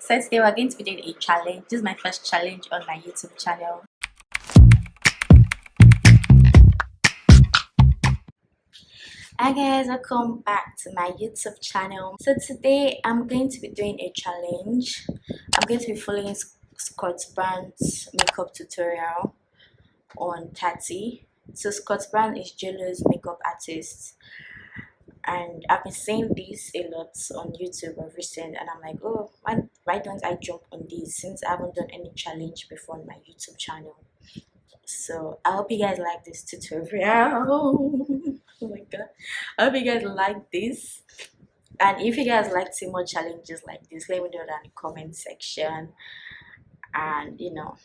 So today we're going to be doing a challenge. This is my first challenge on my YouTube channel. Hi guys, welcome back to my YouTube channel. So today I'm going to be doing a challenge. I'm going to be following Scott Brand's makeup tutorial on Tati. So Scott Brand is JLo's makeup artist, and I've been seeing this a lot on YouTube of recent, and I'm like, oh, why don't I jump on this since I haven't done any challenge before on my YouTube channel. So I hope you guys like this tutorial. Oh my god, I hope you guys like this, and if you guys like to see more challenges like this, let me know down in the comment section. And you know,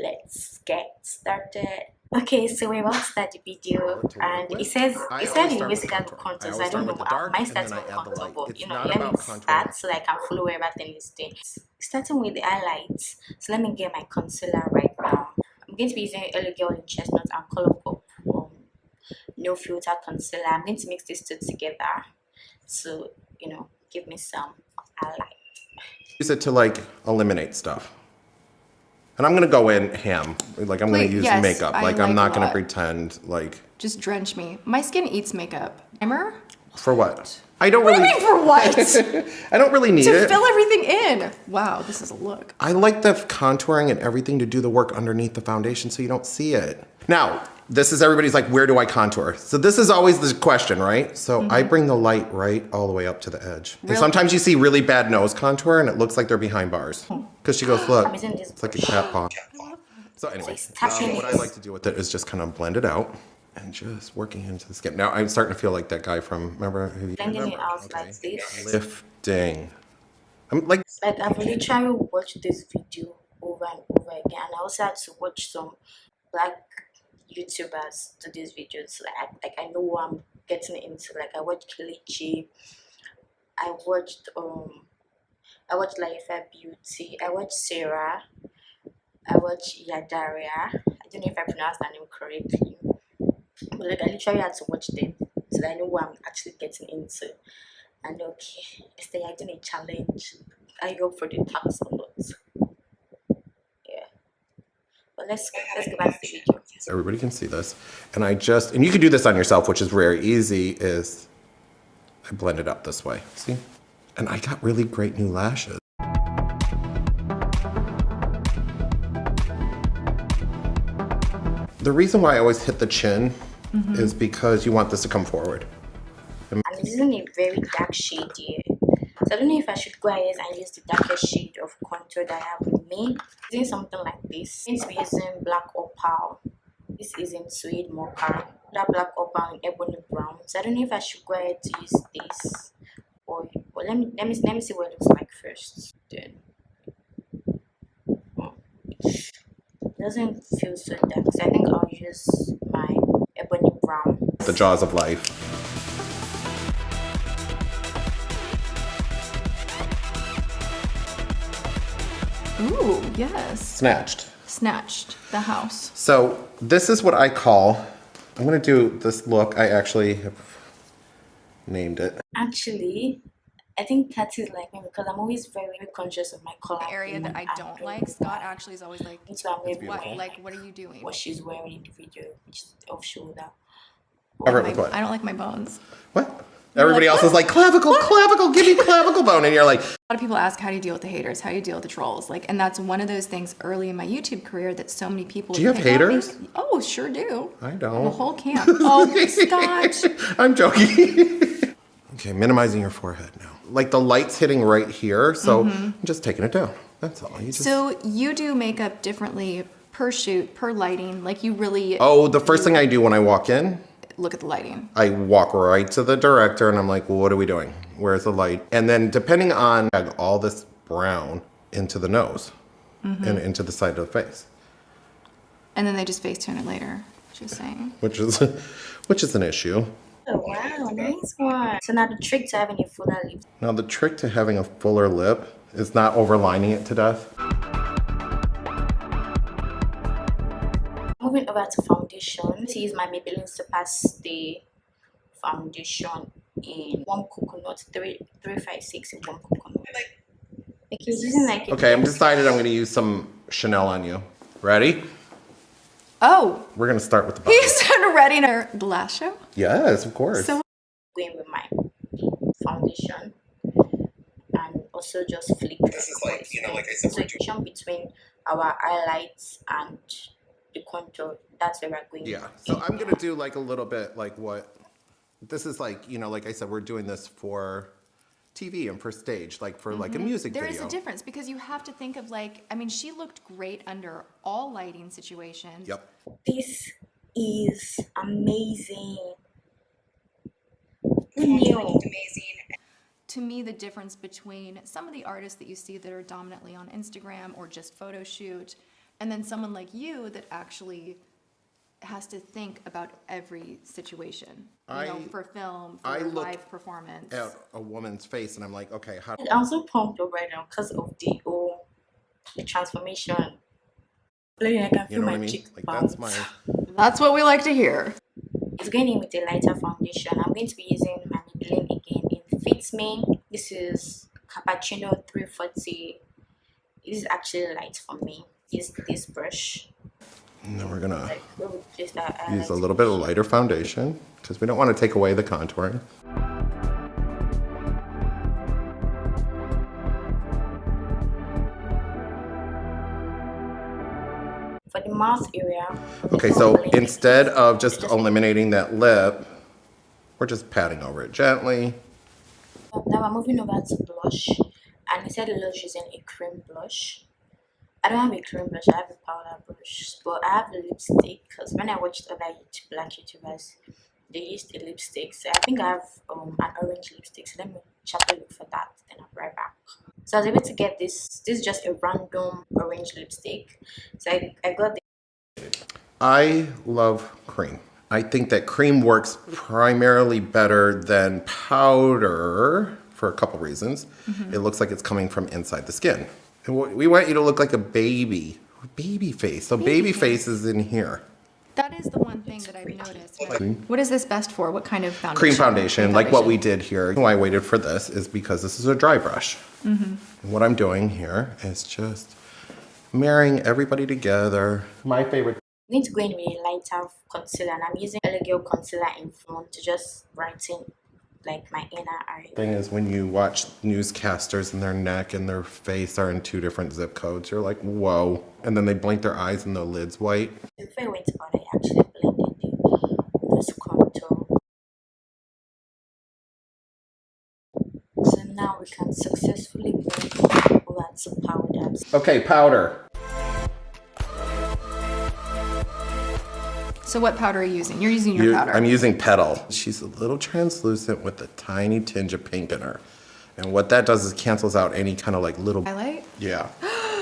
let's get started. Okay, so we're about to start the video, and it says you basically have the contour, so I don't know how mine starts with contour, but you know, let me start so that I can follow where everything is doing. Starting with the highlights, so let me get my concealer right now. I'm going to be using Early Girl in Chestnut and Color Pop no filter concealer. I'm going to mix these two together to, you know, give me some highlight. Use it to like eliminate stuff. And I'm gonna go in ham. Like I'm gonna use makeup. Like I'm not gonna pretend like. Just drench me. My skin eats makeup. Primer? For what? I don't really. What do you mean for what? I don't really need it. To fill everything in. Wow, this is a look. I like the contouring and everything to do the work underneath the foundation so you don't see it. Now, this is everybody's like, where do I contour? So this is always the question, right? So I bring the light right all the way up to the edge. Really? And sometimes you see really bad nose contour and it looks like they're behind bars. Because she goes, look, it's like a cat paw. So anyway, what I like to do with it is just kind of blend it out and just working into the skin. Now I'm starting to feel like that guy from, remember? Blending it out like this. Lifting. I'm like I've literally watched this video over and over again. And I also had to watch some black YouTubers do these videos. Like I know what I'm getting into. Like I watched Kelechi, I watched Laifa Beauty, I watched Sarah, I watched Yadaria. I don't know if I pronounced that name correctly, but like I literally had to watch them so that I know what I'm actually getting into. And okay, Esther, I doing a challenge. I go for the tax or not? Yeah. But let's go back to the video. Everybody can see this. And and you can do this on yourself, which is very easy, is I blend it up this way, see? And I got really great new lashes. The reason why I always hit the chin is because you want this to come forward. I'm using a very dark shade here. So I don't know if I should go ahead and use the darkest shade of contour that I have with me. Using something like this. I'm going to be using black opal. This is in suede mocha. That black opal in ebony brown. So I don't know if I should go ahead to use this, or let me see what it looks like first. Then it doesn't feel so dark, so I think I'll use my ebony brown. The jaws of life. Ooh, yes. Snatched the house. So this is what I call, I'm gonna do this look. I actually have named it. Actually, I think Tati is like me because I'm always very conscious of my color. The area that I don't like, Scott actually is always like, what are you doing? What she's wearing in the video, which is off shoulder. I don't like my bones. What? Everybody else is like, clavicle, give me clavicle bone. And you're like. A lot of people ask, how do you deal with the haters? How do you deal with the trolls? Like, and that's one of those things early in my YouTube career that so many people. Do you have haters? Oh, sure do. I don't. The whole camp. Oh, Scott. I'm joking. Okay, minimizing your forehead now. Like the light's hitting right here, so I'm just taking it down. That's all. So you do makeup differently per shoot, per lighting. Like you really. Oh, the first thing I do when I walk in. Look at the lighting. I walk right to the director and I'm like, well, what are we doing? Where's the light? And then depending on all this brown into the nose and into the side of the face. And then they just face tune it later, just saying. Which is an issue. Oh wow, nice one. So now the trick to having a fuller lip. Now the trick to having a fuller lip is not overlining it to death. Moving over to foundation, to use my Maybelline Super Stay foundation in Warm Coconut 356 in Warm Coconut. Okay, using like a Okay, I'm decided I'm going to use some Chanel on you. Ready? Oh, We're going to start with the bottom. he's ready to the last show. Yes, of course. So going with my foundation and also just flick. This is like, like I said, so between our highlights and the contour. That's where we're going. yeah. So I'm going to do like a little bit like what this is like, like I said, we're doing this for TV and for stage, like for like a music there video. is a difference because you have to think of like, I mean, she looked great under all lighting situations. Yep. This is amazing. Who knew? Amazing. To me, the difference between some of the artists that you see that are dominantly on Instagram or just photo shoot, and then someone like you that actually has to think about every situation, for film, for look live performance. At a woman's face and I'm like, okay, how do I'm so pumped up right now because of the transformation. Like I can feel you know my what I mean? cheeks Like bounce. that's my That's what we like to hear. It's going in with a lighter foundation. I'm going to be using my Maybelline again in Fits Me. This is Cappuccino 340. It is actually light for me. Use this brush. and then we're gonna Like, where we place that use a highlight. little bit of lighter foundation because we don't want to take away the contouring. For the mouth area. Okay, so instead of just eliminating that lip, we're just patting over it gently. Now I'm moving over to blush. And instead of using a cream blush. I don't have a cream blush, I have a powder brush. But I have a lipstick because when I watched other black YouTubers, they used a lipstick. So I think I have an orange lipstick. So let me sharply look for that. Then I'll be right back. So I was able to get this. This is just a random orange lipstick. So I got I love cream. I think that cream works primarily better than powder for a couple reasons. It looks like it's coming from inside the skin. And we want you to look like a baby face. So baby face is in here. That is the one thing that I've noticed. What is this best for? What kind of foundation? Cream foundation, like what we did here. Why I waited for this is because this is a dry brush. And what I'm doing here is just marrying everybody together. My favorite. I'm going to go in with a lighter concealer, and I'm using Elegio concealer in front to just brighten like my inner eye. Thing is, when you watch newscasters and their neck and their face are in 2 different zip codes, you're like, whoa. And then they blink their eyes and the lid's white. Before I went out, I actually blended the nose contour. So now we can successfully move over to powders. Okay, powder. So what powder are you using? You're using your powder. I'm using Petal. She's a little translucent with a tiny tinge of pink in her. And what that does is cancels out any kind of like little... Highlight? Yeah.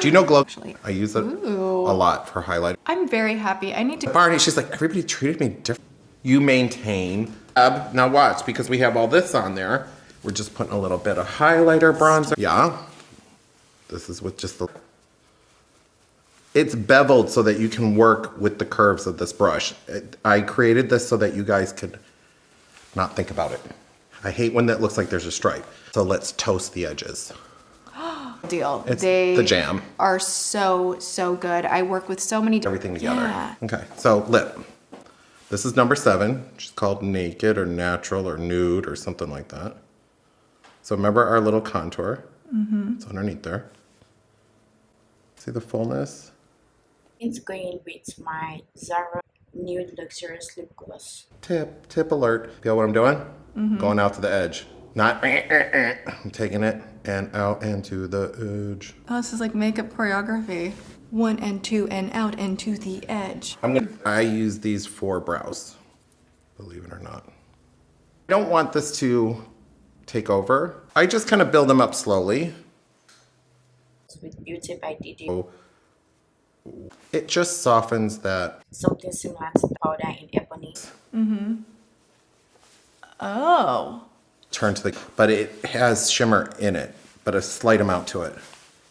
Do you know glow? Actually. I use it a lot for highlight. I'm very happy. I need to... Barney, she's like, everybody treated me different. You maintain. Now watch, because we have all this on there, we're just putting a little bit of highlighter, bronzer. Yeah. This is with just the... It's beveled so that you can work with the curves of this brush. I created this so that you guys could not think about it. I hate when that looks like there's a stripe. So let's toast the edges. Deal. It's They the jam. are so good. I work with so many... Everything together. Yeah. Okay, so lip. This is number 7, which is called Naked or Natural or Nude or something like that. So remember our little contour. It's underneath there. See the fullness? It's going with my Zara Nude Luxurious Lip Gloss. Tip alert. Feel what I'm doing? Going out to the edge. Not, I'm taking it and out and to the edge. Oh, this is like makeup choreography. 1 and 2 and out and to the edge. I use these for brows, believe it or not. I don't want this to take over. I just kind of build them up slowly. With Beauty by Didi. It just softens that. Something similar to the powder in Ebony. Oh. Turn to the, but it has shimmer in it, but a slight amount to it.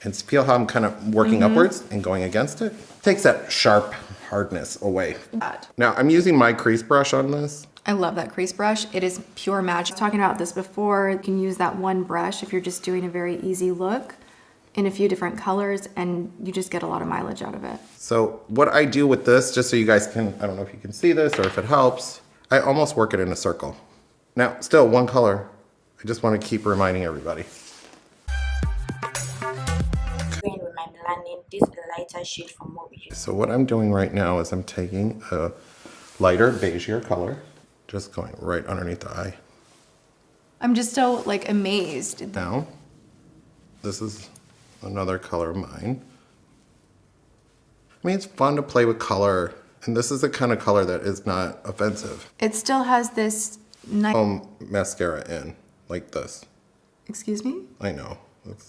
And feel how I'm kind of working upwards and going against it? Takes that sharp hardness away. Now I'm using my crease brush on this. I love that crease brush. It is pure magic. Talking about this before, you can use that one brush if you're just doing a very easy look. in a few different colors, and you just get a lot of mileage out of it. So what I do with this, just so you guys can, I don't know if you can see this or if it helps, I almost work it in a circle. Now, still one color. I just want to keep reminding everybody. Going with my blending, this is a lighter shade from what we use. So what I'm doing right now is I'm taking a lighter beigeier color, just going right underneath the eye. I'm just so like amazed. Now, this is another color of mine. I mean, it's fun to play with color, and this is the kind of color that is not offensive. It still has this nice. Mascara in, like this. Excuse me? I know.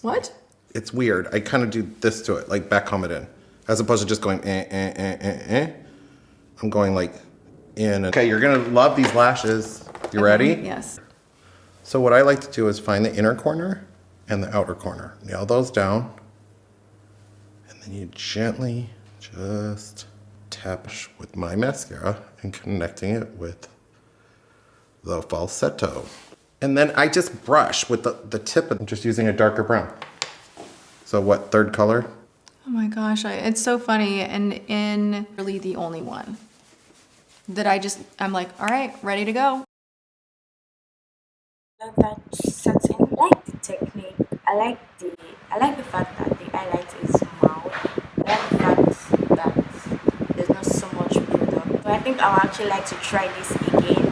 What? It's weird. I kind of do this to it, like back comb it in, as opposed to just going I'm going like in. Okay, you're gonna love these lashes. You ready? Yes. So what I like to do is find the inner corner and the outer corner. Nail those down. And then you gently just tap with my mascara and connecting it with the falsetto. And then I just brush with the tip and just using a darker brown. So what, third color? Oh my gosh, it's so funny, and in really the only one that I'm like, all right, ready to go. That setting, I like the technique. I like the fact that the highlight is mild. I like the fact that there's not so much product. So I think I would actually like to try this again.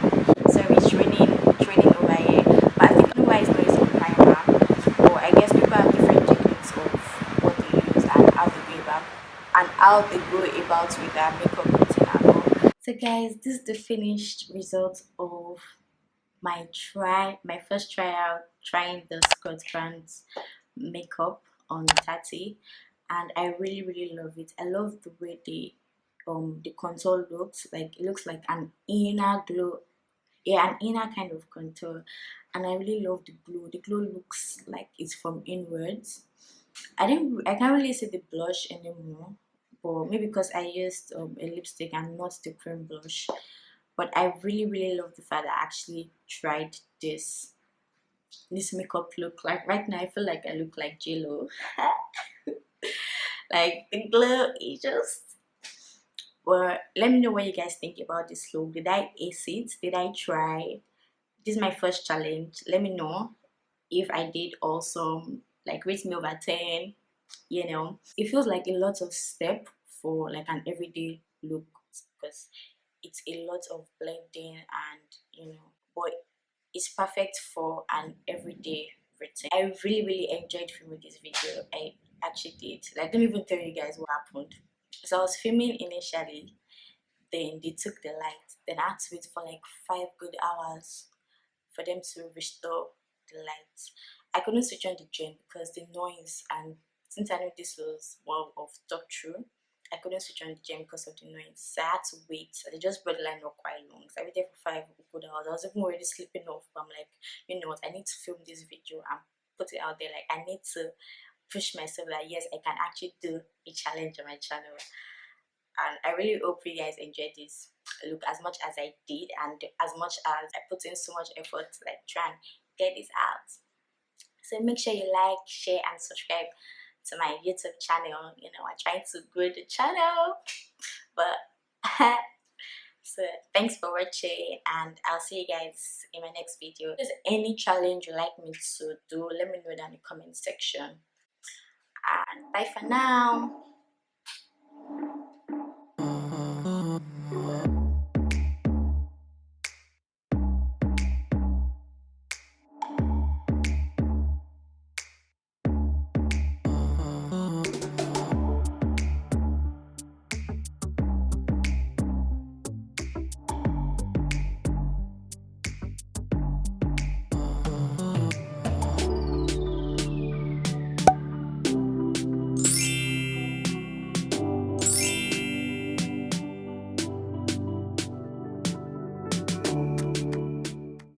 So it's training over here. But I think why it's not using primer. Or I guess people have different techniques of what they use and how they go about with their makeup routine and all. So guys, this is the finished result of my first trying the Scott Brand's makeup on Tati, and I really love it. I love the way the contour looks like. It looks like an inner glow, yeah, an inner kind of contour, and I really love the glow. The glow looks like it's from inwards. I can't really see the blush anymore, but maybe because I used a lipstick and not the cream blush. But I really love the fact that I actually tried this makeup look. Like right now I feel like I look like J-Lo. Like the glow is just. Well, let me know what you guys think about this look. Did I ace it? Did I try? This is my first challenge. Let me know if I did awesome. Like rate me over 10. You know, it feels like a lot of step for like an everyday look, because it's a lot of blending and but it's perfect for an everyday routine. I really enjoyed filming this video. I actually did. Like, let me even tell you guys what happened. So I was filming initially, then they took the light, then I had to wait for like 5 good hours for them to restore the lights. I couldn't switch on the gen because the noise, and since I knew this was more of talk through, I couldn't switch on the gen because of the noise. So I had to wait. So they just brought the line up quite long. So I waited for 5 good hours. I was even already sleeping off, but I'm like, you know what, I need to film this video and put it out there. Like, I need to push myself that yes, I can actually do a challenge on my channel. And I really hope you guys enjoyed this look as much as I did, and as much as I put in so much effort to like try and get this out. So make sure you like, share and subscribe to my YouTube channel. You know, I'm trying to grow the channel, but so thanks for watching, and I'll see you guys in my next video. If there's any challenge you like me to do, let me know down in the comment section, and bye for now.